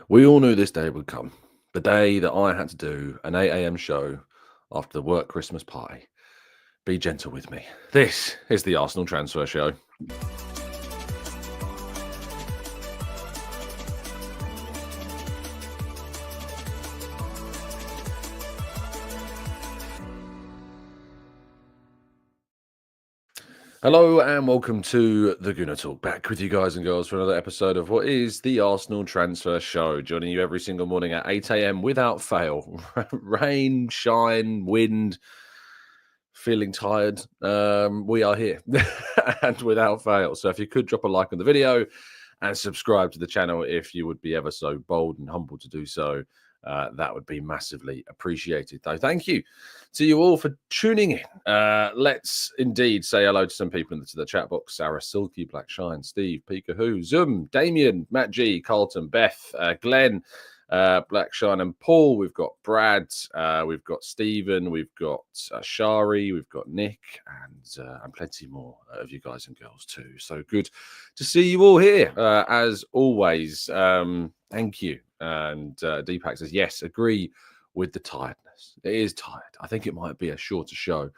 We all knew this day would come. The day that I had to do an 8 a.m. show after the work Christmas party. Be gentle with me. This is the Arsenal Transfer Show. Hello and welcome to the Gooner Talk. Back with you guys and girls for another episode of what is the Arsenal Transfer Show. Joining you every single morning at 8 a.m. without fail. Rain, shine, wind, feeling tired. We are here and without fail. So if you could drop a like on the video and subscribe to the channel if you would be ever so bold and humble to do so. That would be massively appreciated, though. Thank you to you all for tuning in. Let's indeed say hello to some people into the chat box. Sarah Silky, Black Shine, Steve, Peekahoo, Zoom, Damien, Matt G, Carlton, Beth, Glenn, Black Shine and Paul. We've got Brad, we've got Stephen, we've got Shari, we've got Nick, and plenty more of you guys and girls too. So good to see you all here. As always, thank you. And Deepak says, yes, agree with the tiredness. It is tired. I think it might be a shorter show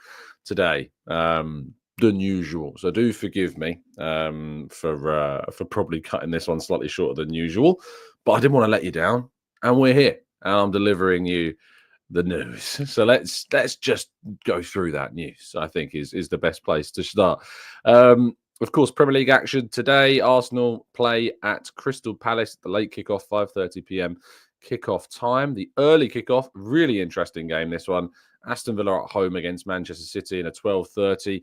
today than usual. So do forgive me for probably cutting this one slightly shorter than usual. But I didn't want to let you down. And we're here. And I'm delivering you the news. So let's just go through that news, I think is the best place to start. Of course, Premier League action today. Arsenal play at Crystal Palace. The late kickoff, 5:30 p.m. kickoff time. The early kickoff, really interesting game, this one. Aston Villa at home against Manchester City in a 12:30.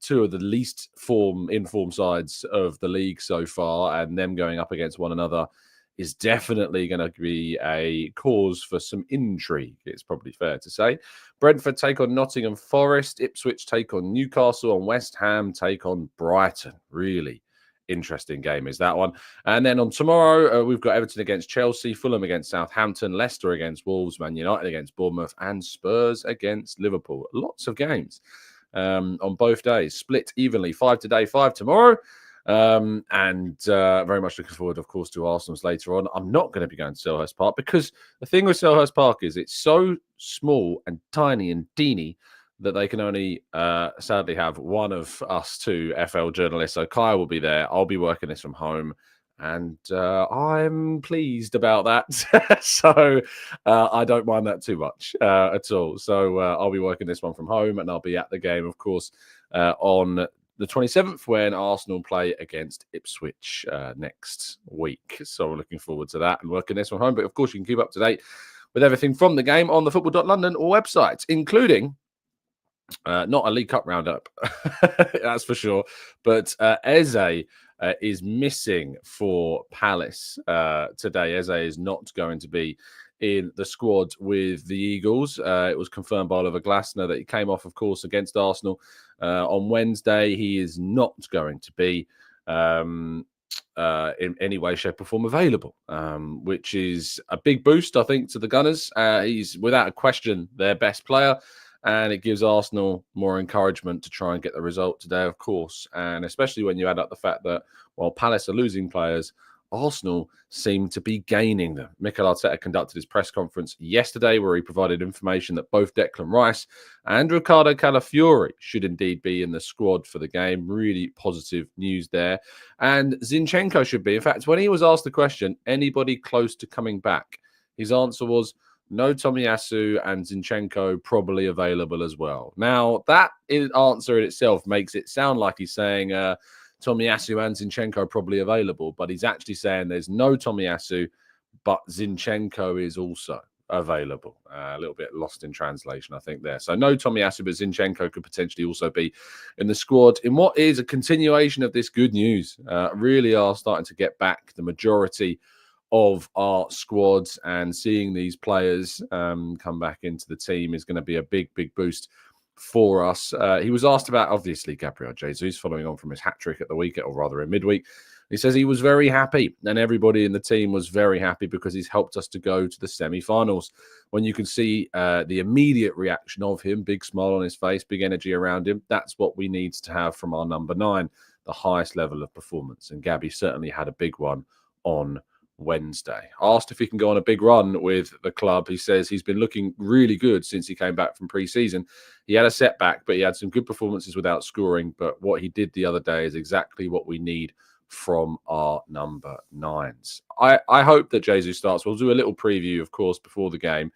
Two of the least informed sides of the league so far, and them going up against one another is definitely going to be a cause for some intrigue, it's probably fair to say. Brentford take on Nottingham Forest, Ipswich take on Newcastle, and West Ham take on Brighton. Really interesting game is that one. And then on tomorrow, we've got Everton against Chelsea, Fulham against Southampton, Leicester against Wolves, Man United against Bournemouth, and Spurs against Liverpool. Lots of games on both days, split evenly, 5 today, 5 tomorrow. Very much looking forward, of course, to Arsenal's later on. I'm not going to be going to Selhurst Park because the thing with Selhurst Park is it's so small and tiny and teeny that they can only sadly have one of us two FL journalists. So Kai will be there. I'll be working this from home. And I'm pleased about that. So I don't mind that too much at all. So I'll be working this one from home and I'll be at the game, of course, on the 27th, when Arsenal play against Ipswich next week. So we're looking forward to that and working this from home. But of course, you can keep up to date with everything from the game on the football.london website, including not a League Cup roundup, that's for sure. But Eze is missing for Palace today. Eze is not going to be in the squad with the Eagles. It was confirmed by Oliver Glasner that he came off, of course, against Arsenal on Wednesday. He is not going to be in any way, shape or form available, which is a big boost, I think, to the Gunners. He's, without a question, their best player. And it gives Arsenal more encouragement to try and get the result today, of course. And especially when you add up the fact that while Palace are losing players, Arsenal seem to be gaining them. Mikel Arteta conducted his press conference yesterday where he provided information that both Declan Rice and Riccardo Calafiori should indeed be in the squad for the game. Really positive news there. And Zinchenko should be. In fact, when he was asked the question, anybody close to coming back, his answer was, no Tomiyasu and Zinchenko probably available as well. Now, that answer in itself makes it sound like he's saying Tomiyasu and Zinchenko probably available, but he's actually saying there's no Tomiyasu, but Zinchenko is also available. A little bit lost in translation, I think, there. So no Tomiyasu, but Zinchenko could potentially also be in the squad in what is a continuation of this good news. Really are starting to get back the majority of our squads, and seeing these players come back into the team is going to be a big boost for us. He was asked about, obviously, Gabriel Jesus following on from his hat-trick at the weekend, or rather in midweek. He says he was very happy, and everybody in the team was very happy because he's helped us to go to the semi-finals. When you can see the immediate reaction of him, big smile on his face, big energy around him, that's what we need to have from our number 9, the highest level of performance. And Gabby certainly had a big one on Wednesday. Asked if he can go on a big run with the club, he says he's been looking really good since he came back from pre-season. He had a setback, but he had some good performances without scoring. But what he did the other day is exactly what we need from our number 9s. I hope that Jesus starts. We'll do a little preview, of course, before the game.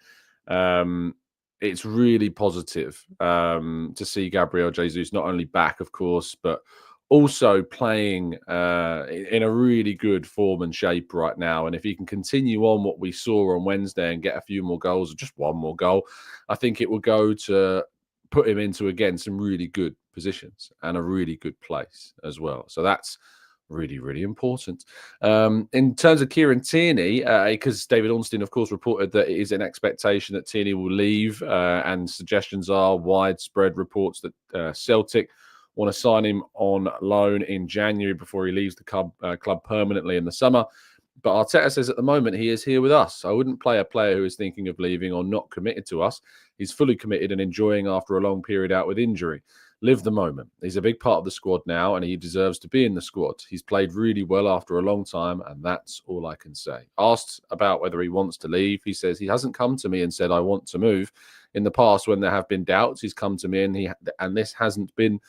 It's really positive to see Gabriel Jesus not only back, of course, but also playing in a really good form and shape right now. And if he can continue on what we saw on Wednesday and get a few more goals, or just one more goal, I think it will go to put him into, again, some really good positions and a really good place as well. So that's really, really important. In terms of Kieran Tierney, because David Ornstein, of course, reported that it is an expectation that Tierney will leave, and suggestions are widespread reports that Celtic want to sign him on loan in January before he leaves the club permanently in the summer. But Arteta says at the moment he is here with us. I wouldn't play a player who is thinking of leaving or not committed to us. He's fully committed and enjoying after a long period out with injury. Live the moment. He's a big part of the squad now, and he deserves to be in the squad. He's played really well after a long time, and that's all I can say. Asked about whether he wants to leave, he says he hasn't come to me and said, I want to move. In the past, when there have been doubts, he's come to me, and this hasn't been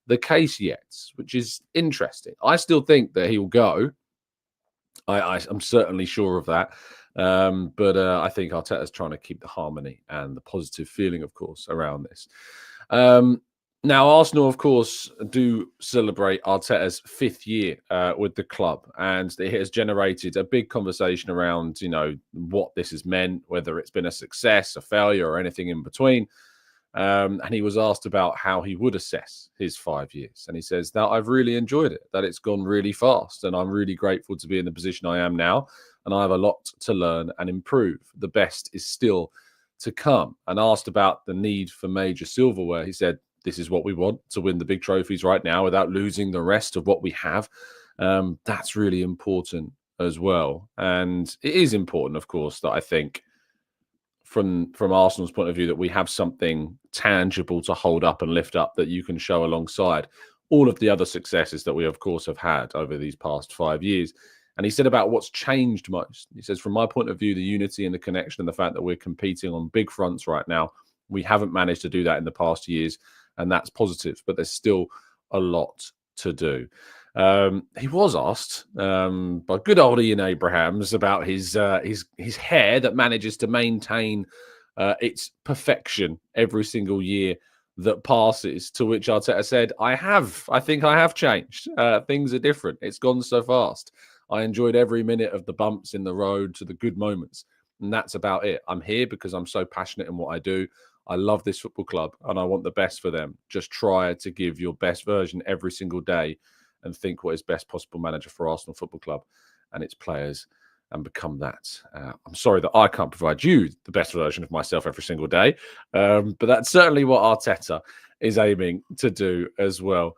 the case yet, which is interesting. I still think that he will go. I'm certainly sure of that. But I think Arteta's trying to keep the harmony and the positive feeling, of course, around this. Now, Arsenal, of course, do celebrate Arteta's 5th year with the club, and it has generated a big conversation around, what this has meant, whether it's been a success, a failure, or anything in between. And he was asked about how he would assess his 5 years. And he says that I've really enjoyed it, that it's gone really fast. And I'm really grateful to be in the position I am now. And I have a lot to learn and improve. The best is still to come. And asked about the need for major silverware, he said, this is what we want, to win the big trophies right now without losing the rest of what we have. That's really important as well. And it is important, of course, that I think from Arsenal's point of view, that we have something tangible to hold up and lift up that you can show alongside all of the other successes that we, of course, have had over these past 5 years. And he said about what's changed most. He says, from my point of view, the unity and the connection and the fact that we're competing on big fronts right now, we haven't managed to do that in the past years, and that's positive, but there's still a lot to do. He was asked by good old Ian Abrahams about his hair that manages to maintain its perfection every single year that passes, to which Arteta said, I think I have changed. Things are different. It's gone so fast. I enjoyed every minute of the bumps in the road to the good moments. And that's about it. I'm here because I'm so passionate in what I do. I love this football club and I want the best for them. Just try to give your best version every single day and think what is best possible manager for Arsenal Football Club and its players and become that. I'm sorry that I can't provide you the best version of myself every single day, but that's certainly what Arteta is aiming to do as well.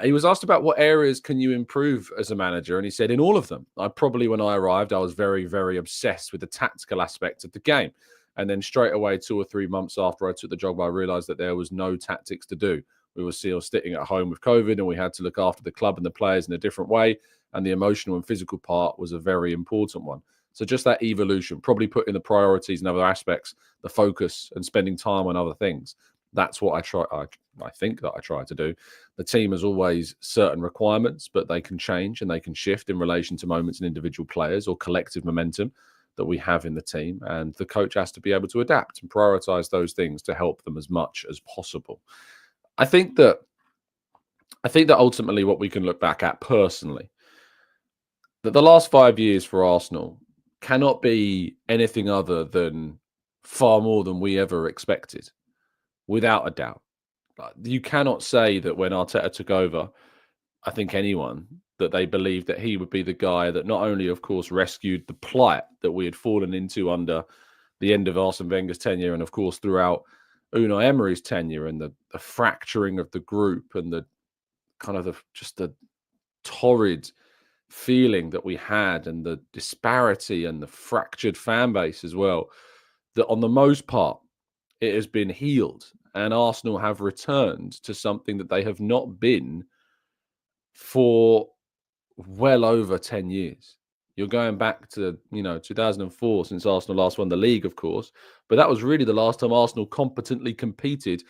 He was asked about what areas can you improve as a manager, and he said in all of them. When I arrived, I was very, very obsessed with the tactical aspects of the game. And then straight away, 2 or 3 months after I took the job, I realised that there was no tactics to do. We were still sitting at home with COVID, and we had to look after the club and the players in a different way. And the emotional and physical part was a very important one. So just that evolution, probably putting the priorities and other aspects, the focus and spending time on other things. That's what I think that I try to do. The team has always certain requirements, but they can change and they can shift in relation to moments and individual players or collective momentum that we have in the team. And the coach has to be able to adapt and prioritize those things to help them as much as possible. I think that ultimately what we can look back at personally, that the last 5 years for Arsenal cannot be anything other than far more than we ever expected, without a doubt. You cannot say that when Arteta took over, I think anyone, that they believed that he would be the guy that not only, of course, rescued the plight that we had fallen into under the end of Arsene Wenger's tenure and, of course, throughout Unai Emery's tenure, and the fracturing of the group and the kind of the torrid feeling that we had and the disparity and the fractured fan base as well, that on the most part, it has been healed and Arsenal have returned to something that they have not been for well over 10 years. You're going back to, 2004 since Arsenal last won the league, of course. But that was really the last time Arsenal competently competed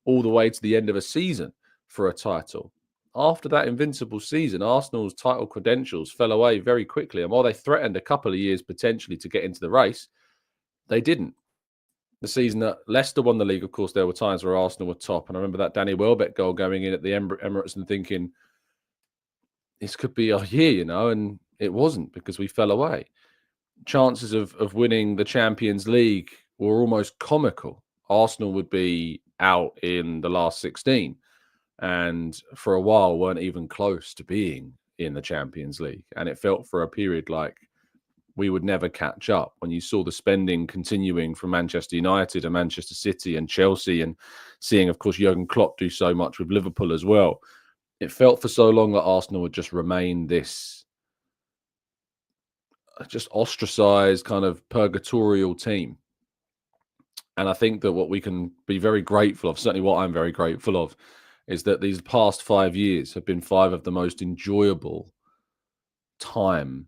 all the way to the end of a season for a title. After that invincible season, Arsenal's title credentials fell away very quickly. And while they threatened a couple of years potentially to get into the race, they didn't. The season that Leicester won the league, of course, there were times where Arsenal were top. And I remember that Danny Welbeck goal going in at the Emirates and thinking, this could be our year, and it wasn't because we fell away. Chances of winning the Champions League were almost comical. Arsenal would be out in the last 16 and for a while weren't even close to being in the Champions League. And it felt for a period like we would never catch up. When you saw the spending continuing from Manchester United and Manchester City and Chelsea, and seeing, of course, Jurgen Klopp do so much with Liverpool as well, it felt for so long that Arsenal would just remain this just ostracized kind of purgatorial team. And I think that what we can be very grateful of, certainly what I'm very grateful of, is that these past 5 years have been 5 of the most enjoyable time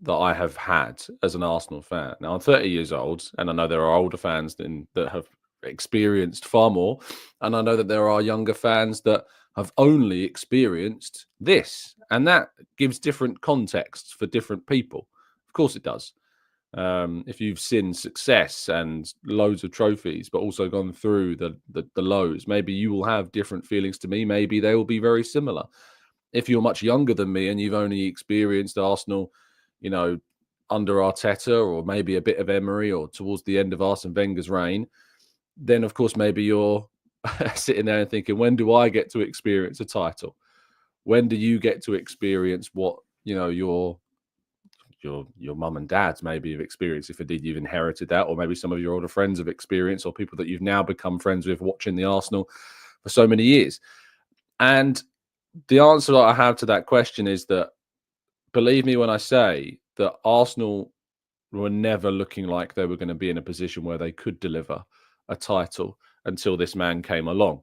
that I have had as an Arsenal fan. Now, I'm 30 years old, and I know there are older fans that have experienced far more. And I know that there are younger fans that have only experienced this. And that gives different contexts for different people. Of course it does. If you've seen success and loads of trophies, but also gone through the lows, maybe you will have different feelings to me. Maybe they will be very similar. If you're much younger than me and you've only experienced Arsenal, under Arteta, or maybe a bit of Emery, or towards the end of Arsene Wenger's reign, then of course maybe you're sitting there and thinking, when do I get to experience a title? When do you get to experience what your mum and dad's maybe have experienced, if indeed you've inherited that, or maybe some of your older friends have experienced, or people that you've now become friends with watching the Arsenal for so many years? And the answer that I have to that question is that, believe me when I say that Arsenal were never looking like they were going to be in a position where they could deliver a title until this man came along.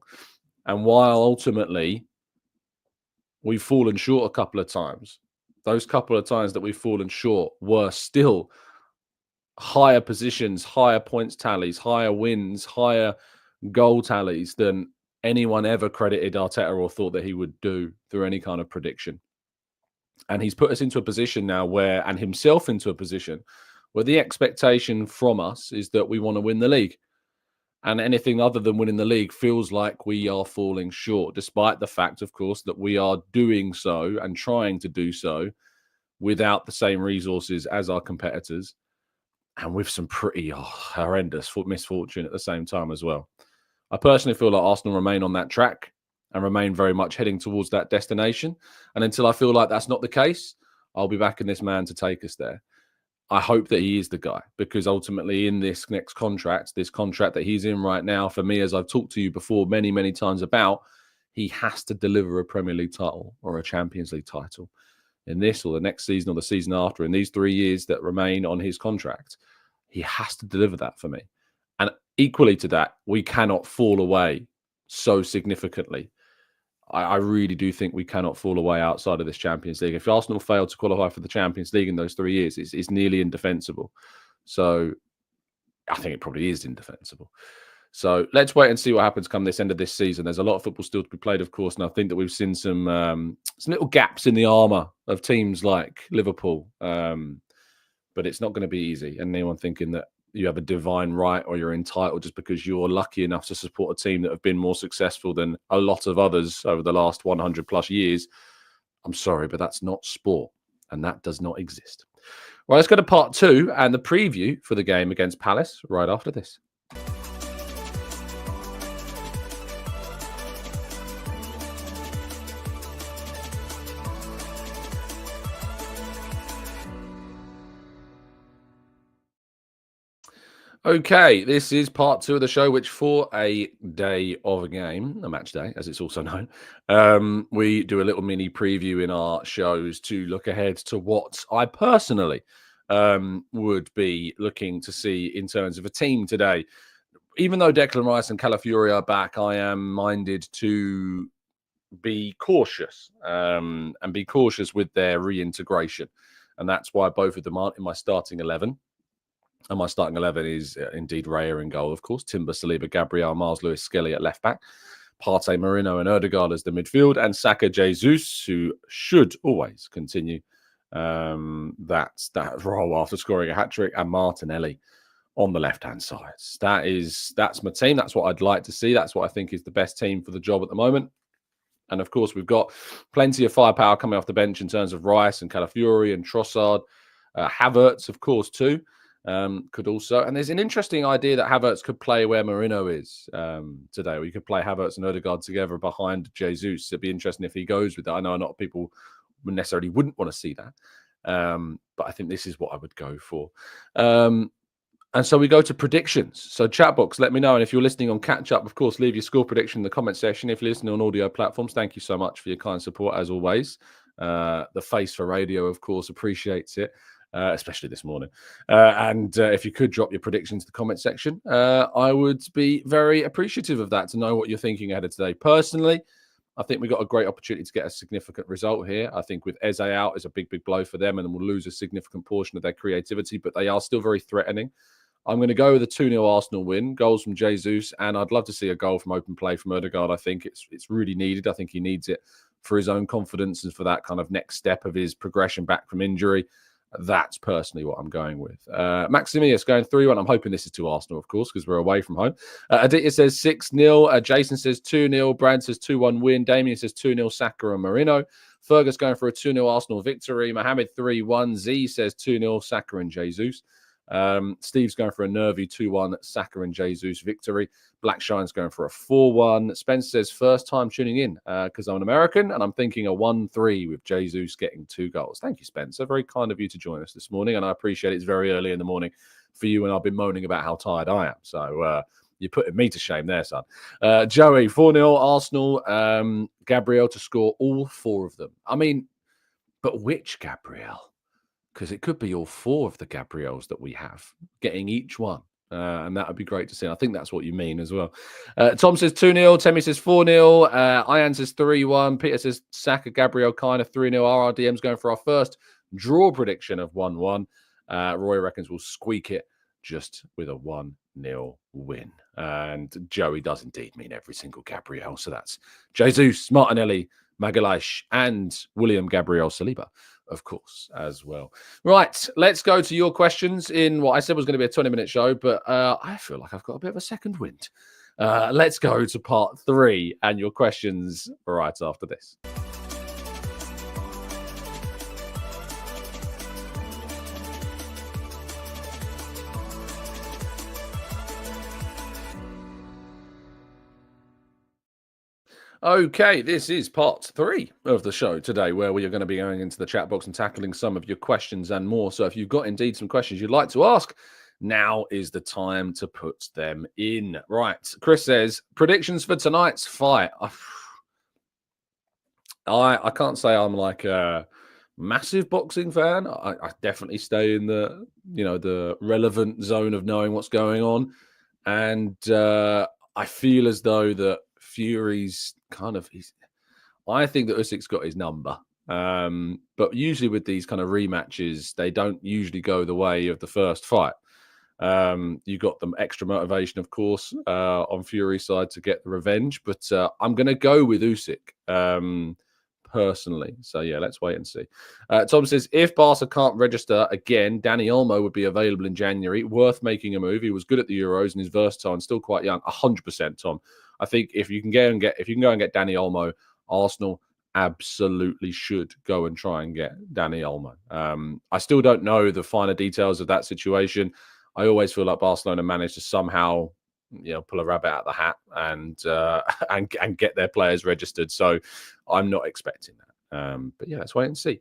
And while ultimately we've fallen short a couple of times, those couple of times that we've fallen short were still higher positions, higher points tallies, higher wins, higher goal tallies than anyone ever credited Arteta or thought that he would do through any kind of prediction. And he's put us into a position now where, and himself into a position where the expectation from us is that we want to win the league. And anything other than winning the league feels like we are falling short, despite the fact, of course, that we are doing so and trying to do so without the same resources as our competitors, and with some pretty horrendous misfortune at the same time as well. I personally feel like Arsenal remain on that track and remain very much heading towards that destination. And until I feel like that's not the case, I'll be backing this man to take us there. I hope that he is the guy, because ultimately in this next contract, this contract that he's in right now, for me, as I've talked to you before many, many times about, he has to deliver a Premier League title or a Champions League title in this or the next season or the season after, in these 3 years that remain on his contract. He has to deliver that for me. And equally to that, we cannot fall away so significantly. I really do think we cannot fall away outside of this Champions League. If Arsenal fail to qualify for the Champions League in those 3 years, it's nearly indefensible. So I think it probably is indefensible. So let's wait and see what happens come this end of this season. There's a lot of football still to be played, of course, and I think that we've seen some little gaps in the armour of teams like Liverpool. But it's not going to be easy. And anyone thinking that you have a divine right or you're entitled just because you're lucky enough to support a team that have been more successful than a lot of others over the last 100 plus years, I'm sorry, but that's not sport, and that does not exist. Right, let's go to part 2 and the preview for the game against Palace right after this. Okay, this is part 2 of the show, which for a day of a game, a match day, as it's also known, we do a little mini preview in our shows to look ahead to what I personally would be looking to see in terms of a team today. Even though Declan Rice and Calafiori are back, I am minded to be cautious and be cautious with their reintegration. and that's why both of them aren't in my starting 11. And my starting 11 is indeed Raya in goal, of course. Timber, Saliba, Gabriel, Miles Lewis, Skelly at left back. Partey, Marino, and Ødegaard as the midfield. And Saka, Jesus, who should always continue that role after scoring a hat-trick. And Martinelli on the left-hand side. That's my team. That's what I'd like to see. That's what I think is the best team for the job at the moment. And, of course, we've got plenty of firepower coming off the bench in terms of Rice and Calafiori and Trossard. Havertz, of course, too. Could also, and there's an interesting idea that Havertz could play where Marino is today. We could play Havertz and Ødegaard together behind Jesus. It'd be interesting if he goes with that. I know a lot of people necessarily wouldn't want to see that, but I think this is what I would go for. And so we go to predictions. So chat box, let me know. And if you're listening on catch up, of course, leave your score prediction in the comment section. If you're listening on audio platforms, thank you so much for your kind support as always. The face for radio, of course, appreciates it. Especially this morning. And if you could drop your predictions in the comment section, I would be very appreciative of that to know what you're thinking ahead of today. Personally, I think we got a great opportunity to get a significant result here. I think with Eze out is a big blow for them, and we'll lose a significant portion of their creativity, but they are still very threatening. I'm going to go with a 2-0 Arsenal win, goals from Jesus, and I'd love to see a goal from open play from Ødegaard. I think it's really needed. I think he needs it for his own confidence and for that kind of next step of his progression back from injury. That's personally what I'm going with. Maximius going 3-1. I'm hoping this is to Arsenal, of course, because we're away from home. Aditya says 6-0. Jason says 2-0. Brad says 2-1 win. Damien says 2-0 Saka and Marino. Fergus going for a 2-0 Arsenal victory. Mohammed 3-1. Z says 2-0 Saka and Jesus. Steve's going for a nervy 2-1 Saka and Jesus victory. Black Shine's going for a 4-1. Spence says first time tuning in because I'm an American and I'm thinking a 1-3 with Jesus getting 2 goals. Thank you, Spencer. Very kind of you to join us this morning, and I appreciate it's very early in the morning for you, and I've been moaning about how tired I am. So you're putting me to shame there, son. Joey 4-0 Arsenal. Gabriel to score all 4 of them. I mean, but which Gabriel? Because it could be all 4 of the Gabriels that we have getting each one. And that would be great to see. I think that's what you mean as well. Tom says 2-0. Temi says 4-0. Ian says 3-1. Peter says Saka, Gabriel, kind of 3-0. RRDM's going for our first draw prediction of 1-1. Roy reckons we'll squeak it just with a 1-0 win. And Joey does indeed mean every single Gabriel. So that's Jesus, Martinelli, Magalhaes, and William Gabriel Saliba, of course, as well. Right, let's go to your questions in what I said was going to be a 20-minute show, but I feel like I've got a bit of a second wind. Let's go to part 3 and your questions right after this. Okay, this is part 3 of the show today, where we are going to be going into the chat box and tackling some of your questions and more. So if you've got indeed some questions you'd like to ask, now is the time to put them in. Right, Chris says, predictions for tonight's fight. I can't say I'm like a massive boxing fan. I definitely stay in the relevant zone of knowing what's going on. And I feel as though that Fury's I think that Usyk's got his number. But usually with these kind of rematches, they don't usually go the way of the first fight. You got them extra motivation, of course, on Fury's side to get the revenge. But I'm going to go with Usyk personally. So, yeah, let's wait and see. Tom says, if Barca can't register again, Dani Olmo would be available in January. Worth making a move. He was good at the Euros and he's versatile and still quite young. 100%, Tom. I think if you can go and get Dani Olmo, Arsenal absolutely should go and try and get Dani Olmo. I still don't know the finer details of that situation. I always feel like Barcelona managed to somehow, pull a rabbit out of the hat and get their players registered. So I'm not expecting that. But yeah, let's wait and see.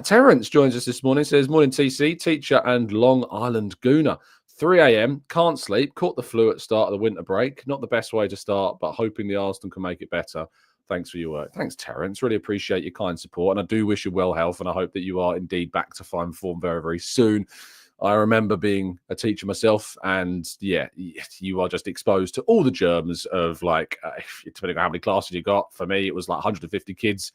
Terence joins us this morning. Says, morning TC, teacher and Long Island Gooner. 3 a.m, can't sleep, caught the flu at the start of the winter break. Not the best way to start, but hoping the Arsenal can make it better. Thanks for your work. Thanks, Terence. Really appreciate your kind support. And I do wish you well health. And I hope that you are indeed back to fine form very, very soon. I remember being a teacher myself. And yeah, you are just exposed to all the germs of depending on how many classes you got. For me, it was like 150 kids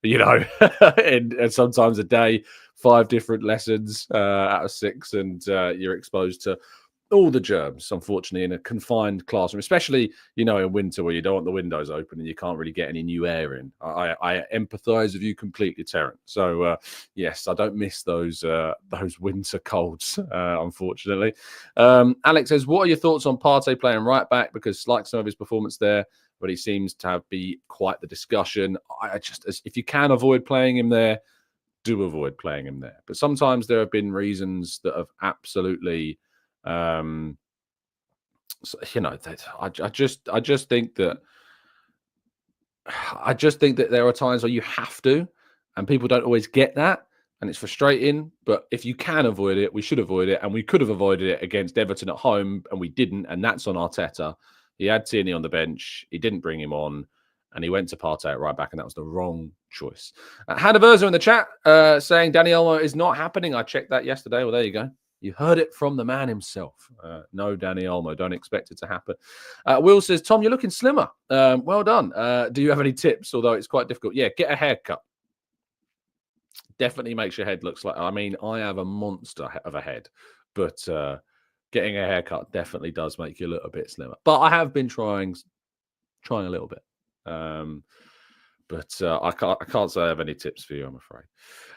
and sometimes a day, 5 different lessons out of 6, and you're exposed to all the germs, unfortunately, in a confined classroom, especially, in winter where you don't want the windows open and you can't really get any new air in. I empathize with you completely, Terence. So, yes, I don't miss those winter colds, unfortunately. Alex says, what are your thoughts on Partey playing right back? Because like some of his performance there, but he seems to be quite the discussion. If you can avoid playing him there, do avoid playing him there. But sometimes there have been reasons that have absolutely... I just think that there are times where you have to, and people don't always get that, and it's frustrating. But if you can avoid it, we should avoid it, and we could have avoided it against Everton at home, and we didn't, and that's on Arteta. He had Tierney on the bench, he didn't bring him on, and he went to Partey at right back, and that was the wrong choice. Hannah Verza in the chat saying Danny Olmo is not happening. I checked that yesterday. Well, there you go. You heard it from the man himself. No, Danny Olmo. Don't expect it to happen. Will says, Tom, you're looking slimmer. Well done. Do you have any tips? Although it's quite difficult. Yeah, get a haircut. Definitely makes your head look like... I have a monster of a head. But getting a haircut definitely does make you look a bit slimmer. But I have been trying a little bit. But I can't say I have any tips for you, I'm afraid.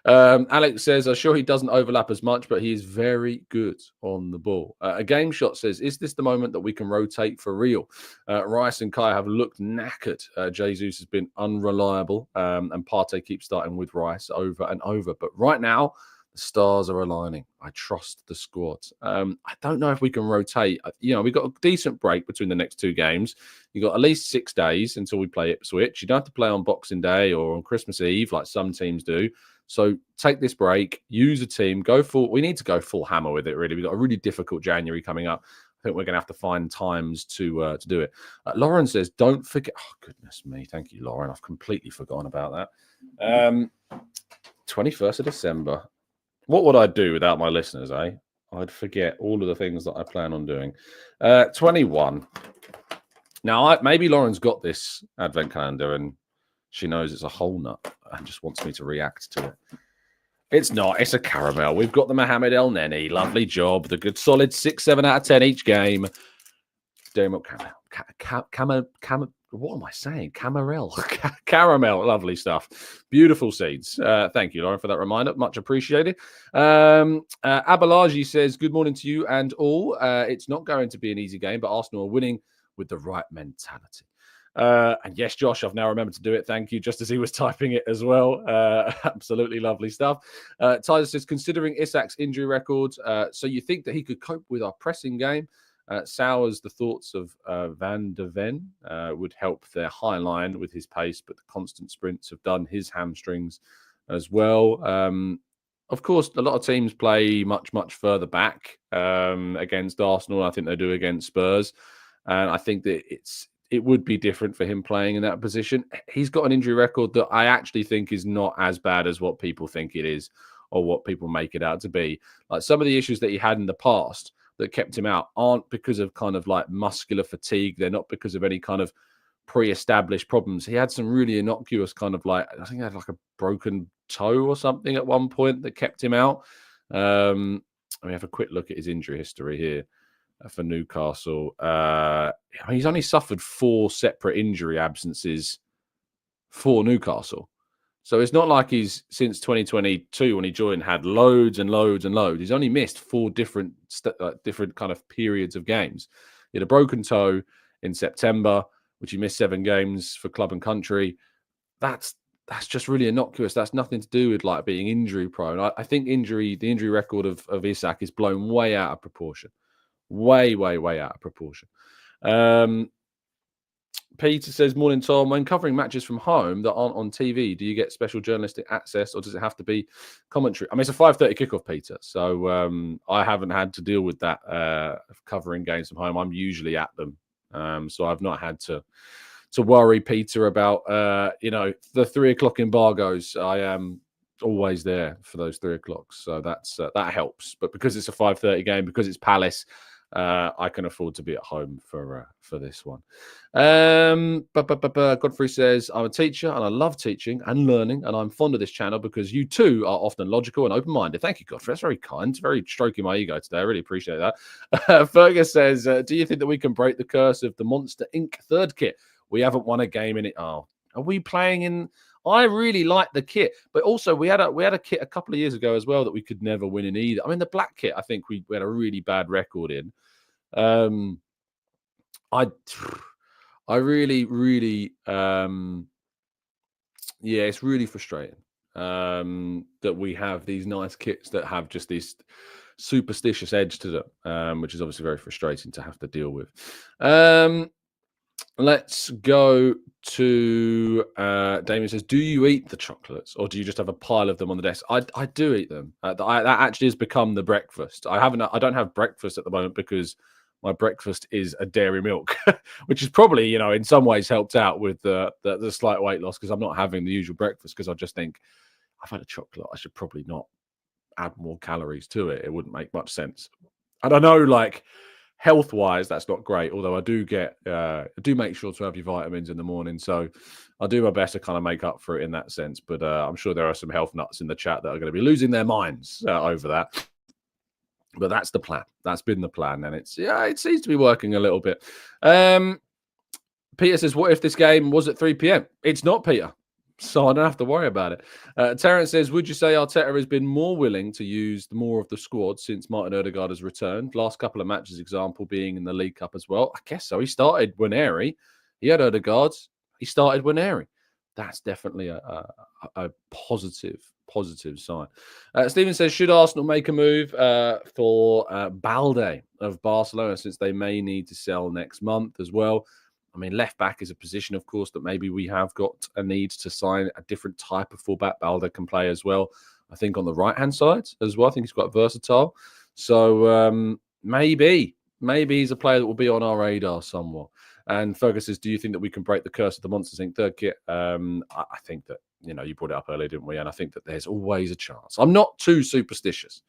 Alex says, I'm sure he doesn't overlap as much, but he is very good on the ball. A game shot says, is this the moment that we can rotate for real? Rice and Kai have looked knackered. Jesus has been unreliable, and Partey keeps starting with Rice over and over. But right now, the stars are aligning. I trust the squad. I don't know if we can rotate. We've got a decent break between the next 2 games. You've got at least 6 days until we play Ipswich. You don't have to play on Boxing Day or on Christmas Eve like some teams do. So take this break, use a team, we need to go full hammer with it, really. We've got a really difficult January coming up. I think we're going to have to find times to do it. Lauren says, don't forget... Oh, goodness me. Thank you, Lauren. I've completely forgotten about that. 21st of December. What would I do without my listeners, eh? I'd forget all of the things that I plan on doing. 21. Now, maybe Lauren's got this advent calendar and she knows it's a whole nut and just wants me to react to it. It's not. It's a caramel. We've got the Mohamed El Neni. Lovely job. The good solid 6, 7 out of 10 each game. Dairy milk caramel. What am I saying? Caramel. Lovely stuff. Beautiful seeds. Thank you, Lauren, for that reminder. Much appreciated. Abalaji says, good morning to you and all. It's not going to be an easy game, but Arsenal are winning with the right mentality. And yes, Josh, I've now remembered to do it. Thank you. Just as he was typing it as well. Absolutely lovely stuff. Tyler says, considering Isak's injury record, so you think that he could cope with our pressing game? Sours the thoughts of Van de Ven would help their high line with his pace, but the constant sprints have done his hamstrings as well. Of course, a lot of teams play much, much further back against Arsenal. I think they do against Spurs. And I think that it would be different for him playing in that position. He's got an injury record that I actually think is not as bad as what people think it is or what people make it out to be. Like some of the issues that he had in the past that kept him out aren't because of kind of like muscular fatigue. They're not because of any kind of pre-established problems. He had some really innocuous kind of I think he had like a broken toe or something at one point that kept him out. Let me have a quick look at his injury history here for Newcastle. He's only suffered 4 separate injury absences for Newcastle. So it's not like he's since 2022 when he joined had loads and loads and loads. He's only missed 4 different kind of periods of games. He had a broken toe in September, which he missed 7 games for club and country. That's just really innocuous. That's nothing to do with like being injury prone. I think the injury record of Isak is blown way out of proportion. Way, way, way out of proportion. Peter says, morning, Tom. When covering matches from home that aren't on TV, do you get special journalistic access or does it have to be commentary? I mean, it's a 5:30 kickoff, Peter. So I haven't had to deal with that covering games from home. I'm usually at them. So I've not had to worry, Peter, about, the 3 o'clock embargoes. I am always there for those 3 o'clocks. So that helps. But because it's a 5:30 game, because it's Palace, I can afford to be at home for this one. Godfrey says, I'm a teacher and I love teaching and learning, and I'm fond of this channel because you too are often logical and open-minded. Thank you, Godfrey. That's very kind. It's very stroking my ego today. I really appreciate that. Fergus says, do you think that we can break the curse of the Monster Inc. third kit? We haven't won a game in it. Oh, are we playing in? I really like the kit, but also we had a kit a couple of years ago as well that we could never win in either. I mean, the black kit, I think we had a really bad record in. I really, it's really frustrating that we have these nice kits that have just this superstitious edge to them, which is obviously very frustrating to have to deal with. Let's go to Damien says, do you eat the chocolates or do you just have a pile of them on the desk? I do eat them. That actually has become the breakfast. I don't have breakfast at the moment because my breakfast is a dairy milk, which is probably, in some ways helped out with the slight weight loss because I'm not having the usual breakfast because I just think I've had a chocolate. I should probably not add more calories to it. It wouldn't make much sense. And I know, health-wise, that's not great. Although I do make sure to have your vitamins in the morning, so I'll do my best to kind of make up for it in that sense. But I'm sure there are some health nuts in the chat that are going to be losing their minds over that. But that's the plan. That's been the plan, and it seems to be working a little bit. Peter says, "What if this game was at 3 p.m.? It's not, Peter, so I don't have to worry about it." Terence says, "Would you say Arteta has been more willing to use more of the squad since Martin Odegaard has returned? Last couple of matches, example being in the League Cup as well. I guess so. He started Winery. He had Odegaard. He started Winery. That's definitely a positive sign." Stephen says, should Arsenal make a move for Balde of Barcelona, since they may need to sell next month as well? I mean, left back is a position, of course, that maybe we have got a need to sign a different type of fullback. Balde can play as well, I think, on the right-hand side as well. I think he's quite versatile. So maybe he's a player that will be on our radar somewhat. And Fergus says, do you think that we can break the curse of the Monsters Inc. third kit? I think that, you brought it up earlier, didn't we? And I think that there's always a chance. I'm not too superstitious,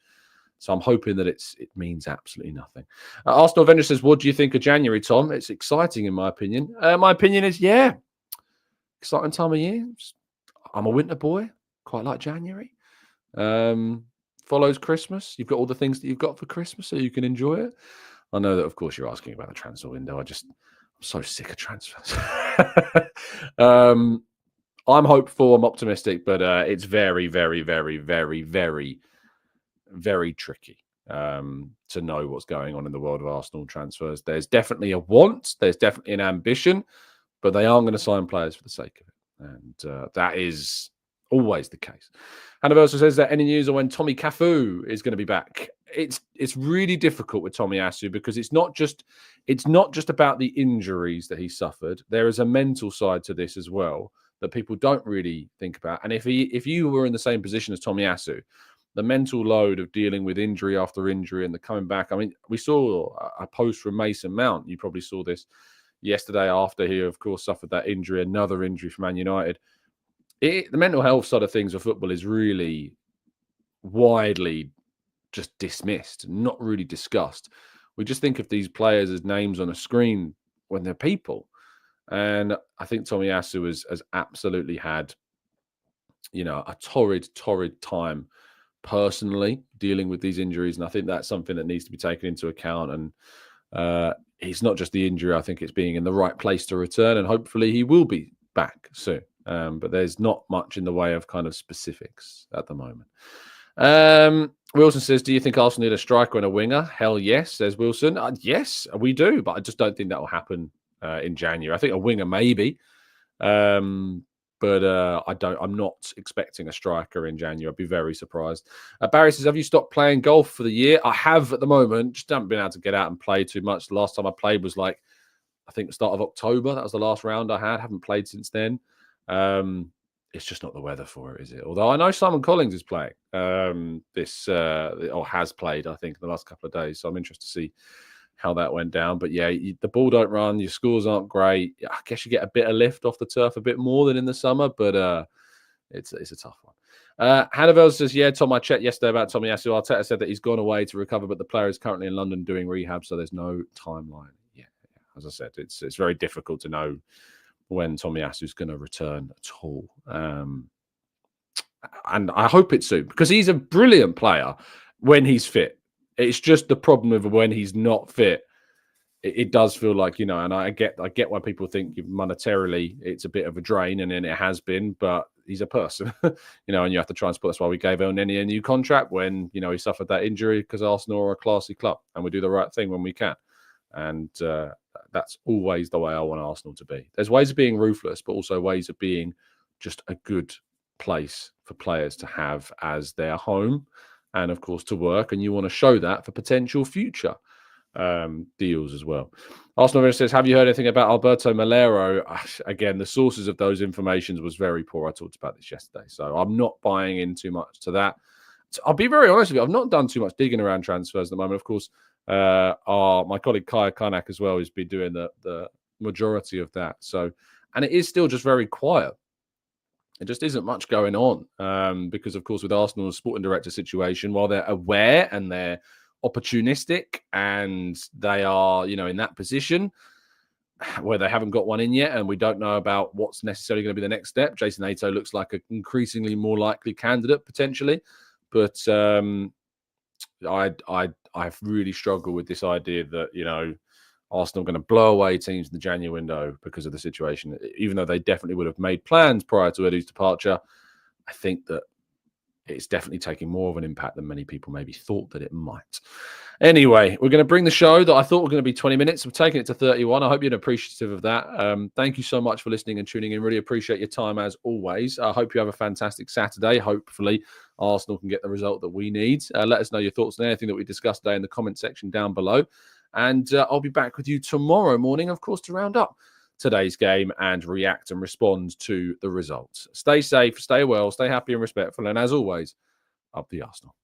so I'm hoping that it means absolutely nothing. Arsenal Avenger says, what do you think of January, Tom? It's exciting, in my opinion. My opinion is, exciting time of year. I'm a winter boy. Quite like January. Follows Christmas. You've got all the things that you've got for Christmas, so you can enjoy it. I know that, of course, you're asking about the transfer window. I'm so sick of transfers. I'm hopeful. I'm optimistic, but it's very, very, very, very, very, very tricky to know what's going on in the world of Arsenal transfers. There's definitely a want. There's definitely an ambition, but they aren't going to sign players for the sake of it. And that is always the case. Hannah also says that any news on when Tommy Cafu is going to be back? It's really difficult with Tomiyasu because it's not just about the injuries that he suffered. There is a mental side to this as well that people don't really think about. And if you were in the same position as Tomiyasu, the mental load of dealing with injury after injury and the coming back. I mean, we saw a post from Mason Mount. You probably saw this yesterday after he, of course, suffered that injury, another injury from Man United. The mental health side of things of football is really widely just dismissed, not really discussed. We just think of these players as names on a screen when they're people. And I think Tomiyasu has absolutely had, a torrid time personally dealing with these injuries. And I think that's something that needs to be taken into account. And it's not just the injury. I think it's being in the right place to return. And hopefully he will be back soon. But there's not much in the way of kind of specifics at the moment. Wilson says, do you think Arsenal need a striker and a winger? Hell yes, says Wilson. Yes, we do. But I just don't think that will happen in January. I think a winger maybe. But I'm not expecting a striker in January. I'd be very surprised. Barry says, have you stopped playing golf for the year? I have at the moment. Just haven't been able to get out and play too much. The last time I played was I think the start of October. That was the last round I had. Haven't played since then. It's just not the weather for it, is it? Although I know Simon Collins is playing or has played, I think, in the last couple of days. So I'm interested to see how that went down. But yeah, the ball don't run. Your scores aren't great. I guess you get a bit of lift off the turf a bit more than in the summer, but it's a tough one. Hannibal says, yeah, Tom, I checked yesterday about Tomiyasu. Arteta said that he's gone away to recover, but the player is currently in London doing rehab, so there's no timeline. Yeah, as I said, it's very difficult to know when Tomiyasu's going to return at all. And I hope it's soon, because he's a brilliant player when he's fit. It's just the problem with when he's not fit. It does feel like, and I get why people think monetarily it's a bit of a drain, and then it has been, but he's a person, and you have to try and support. That's why we gave Elneny a new contract when, he suffered that injury, because Arsenal are a classy club and we do the right thing when we can. And that's always the way I want Arsenal to be. There's ways of being ruthless, but also ways of being just a good place for players to have as their home, and of course to work. And you want to show that for potential future deals as well. Arsenal says, have you heard anything about Alberto Malero? Again, the sources of those informations was very poor. I talked about this yesterday, so I'm not buying in too much to that. So I'll be very honest with you, I've not done too much digging around transfers at the moment. Of course, my colleague Kaya Kanak as well has been doing the majority of that. So, and it is still just very quiet. It just isn't much going on, because, of course, with Arsenal's sporting director situation, while they're aware and they're opportunistic and they are, in that position where they haven't got one in yet, and we don't know about what's necessarily going to be the next step. Jason Ato looks like an increasingly more likely candidate potentially, but I've really struggled with this idea that Arsenal are going to blow away teams in the January window because of the situation. Even though they definitely would have made plans prior to Edu's departure, I think that it's definitely taking more of an impact than many people maybe thought that it might. Anyway, we're going to bring the show that I thought were going to be 20 minutes. We're taking it to 31. I hope you're appreciative of that. Thank you so much for listening and tuning in. Really appreciate your time as always. I hope you have a fantastic Saturday. Hopefully, Arsenal can get the result that we need. Let us know your thoughts on anything that we discussed today in the comment section down below. And I'll be back with you tomorrow morning, of course, to round up today's game and react and respond to the results. Stay safe, stay well, stay happy and respectful. And as always, up the Arsenal.